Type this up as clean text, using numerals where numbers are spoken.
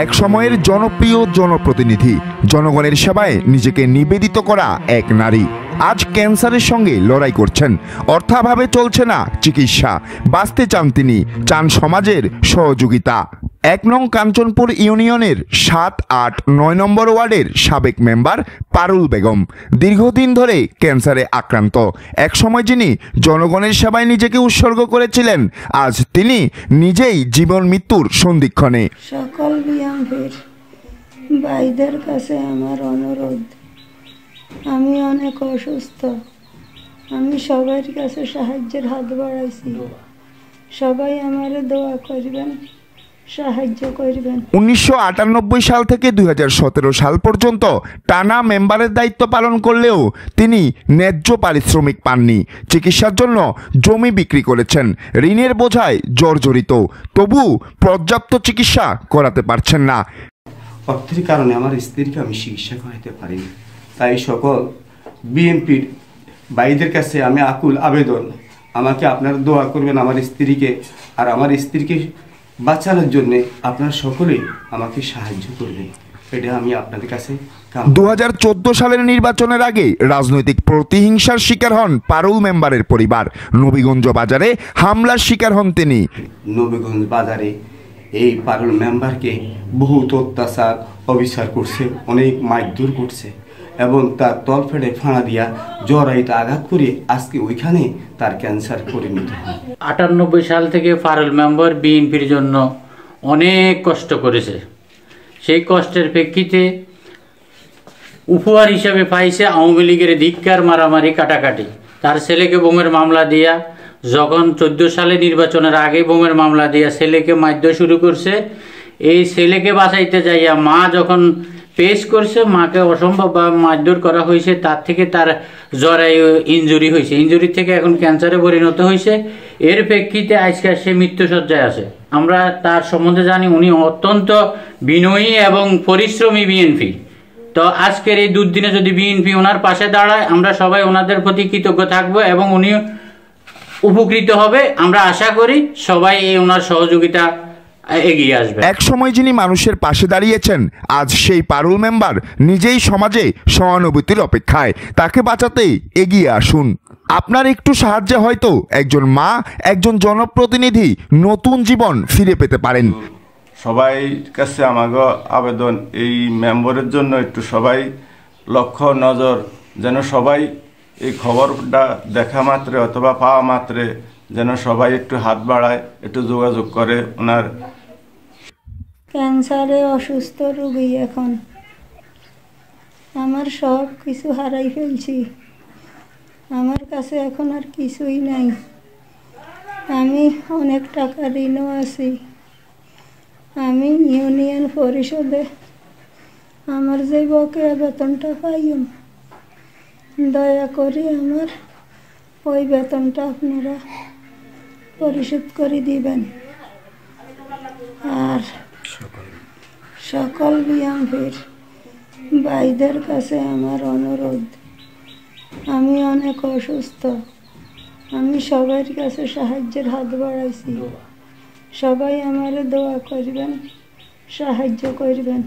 এক সময়ের জনপ্রিয় জনপ্রতিনিধি, জনগণের সেবায় নিজেকে নিবেদিত করা এক নারী আজ ক্যান্সারের সঙ্গে লড়াই করছেন। অর্থাভাবে চলছে না চিকিৎসা, বাঁচতে চান তিনি, চান সমাজের সহযোগিতা। ১ নং কাঞ্চনপুর ইউনিয়নের ৭, ৮, ৯ নম্বর ওয়ার্ডের সাবেক মেম্বার পারুল বেগম দীর্ঘদিন ধরে ক্যান্সারে আক্রান্ত। একসময় যিনি জনগণের সেবায় নিজেকে উৎসর্গ করেছিলেন, আজ তিনি নিজেই জীবন মৃত্যুর সন্ধিক্ষণে। সকল বিএনপির ভাইদের কাছে আমার অনুরোধ, আমি অনেক অসুস্থ, আমি সবার কাছে সাহায্যের হাত বাড়াইছি, সবাই আমার দোয়া করবেন, সাহায্য করবেন। ১৯৯৮ সাল থেকে ২০১৭ সাল পর্যন্ত টানা মেম্বারের দায়িত্ব পালন করলেও তিনি ন্যায্য পারিশ্রমিক পাননি। চিকিৎসার জন্য জমি বিক্রি করেছেন, ঋণের বোঝায় জর্জরিত, তবু পর্যাপ্ত চিকিৎসা করাতে পারছেন না। অর্থের কারণে আমার স্ত্রীকে আমি চিকিৎসা করাতে পারিনি। তাই সকল বিএনপির ভাইদের কাছে আমি আকুল আবেদন, আমাকে আপনারা দোয়া করবেন আমার স্ত্রীকে, আর আমার স্ত্রীকে বাঁচানোর জন্য আপনারা সকলেই আমাকে সাহায্য করবেন, এটা আমি আপনাদের কাছে। ২০১৪ সালের নির্বাচনের আগে রাজনৈতিক প্রতিহিংসার শিকার হন পারুল মেম্বারের পরিবার। নবীগঞ্জ বাজারে হামলার শিকার হন তিনি। নবীগঞ্জ বাজারে এই পারুল মেম্বারকে বহুত অত্যাচার অবিচার করছে, অনেক মারধর করছে এবং তার তলফেড়ে ফাঁড়া দিয়া জরাইতে আঘাত করে আজকে ওইখানে তার ক্যান্সার পরিণত হয়। ৯৮ সাল থেকে পারুল মেম্বার বিএনপির জন্য অনেক কষ্ট করেছে। সেই কষ্টের প্রেক্ষিতে উপহার হিসাবে পাইছে আওয়ামী লীগের ধিক্কার, মারামারি, কাটাকাটি। তার ছেলেকে বোমের মামলা দিয়া, যখন ১৪ সালে নির্বাচনের আগে বোমের মামলা দিয়া ছেলেকে মারধর শুরু করছে। এই ছেলেকে বাঁচাইতে যাইয়া মা যখন পেশ করছে, মাকে অসম্ভব মারধর করা হয়েছে, তার থেকে তার জরায়ু ইনজুরি হয়েছে, ইনজুরি থেকে এখন ক্যান্সারে পরিণত হয়েছে। এর প্রেক্ষিতে আজকে সে মৃত্যুসজ্জায় আছে। আমরা তার সম্বন্ধে জানি উনি অত্যন্ত বিনয়ী এবং পরিশ্রমী বিএনপি। তো আজকের এই দুর্দিনে যদি বিএনপি ওনার পাশে দাঁড়ায়, আমরা সবাই ওনাদের প্রতি কৃতজ্ঞ থাকবো এবং উনি উপকৃত হবে। আমরা আশা করি সবাই এই ওনার সহযোগিতা এগিয়ে আসবে। এক সময় যিনি মানুষের পাশে দাঁড়িয়েছেন, আজ সেই পারুল মেম্বার নিজেই সমাজে সহানুভূতির অপেক্ষায়। তাকে বাঁচাতেই এগিয়ে আসুন। আপনার একটু সাহায্যে হয়তো একজন মা, একজন জনপ্রতিনিধি নতুন জীবন ফিরে পেতে পারেন। সবাই কাছে আমাকে আবেদন, এই মেম্বারের জন্য একটু সবাই লক্ষ্য নজর, যেন সবাই এই খবরটা দেখা মাত্রে অথবা পাওয়া মাত্রে যেন সবাই একটু হাত বাড়ায়, একটু যোগাযোগ করে। ওনার ক্যান্সারে অসুস্থ রোগী, এখন আমার সব কিছু হারাই ফেলছি, আমার কাছে এখন আর কিছুই নাই। আমি অনেক টাকা ঋণও আছি। আমি ইউনিয়ন পরিষদে আমার যে বকেয়া বেতনটা পাইম, দয়া করে আমার ওই বেতনটা আপনারা পরিশোধ করে দিবেন। আর সকল বিএনপির ভাইদের কাছে আমার অনুরোধ, আমি অনেক অসুস্থ, আমি সবার কাছে সাহায্যের হাত বাড়াইছি, সবাই আমার দোয়া করবেন, সাহায্য করবেন।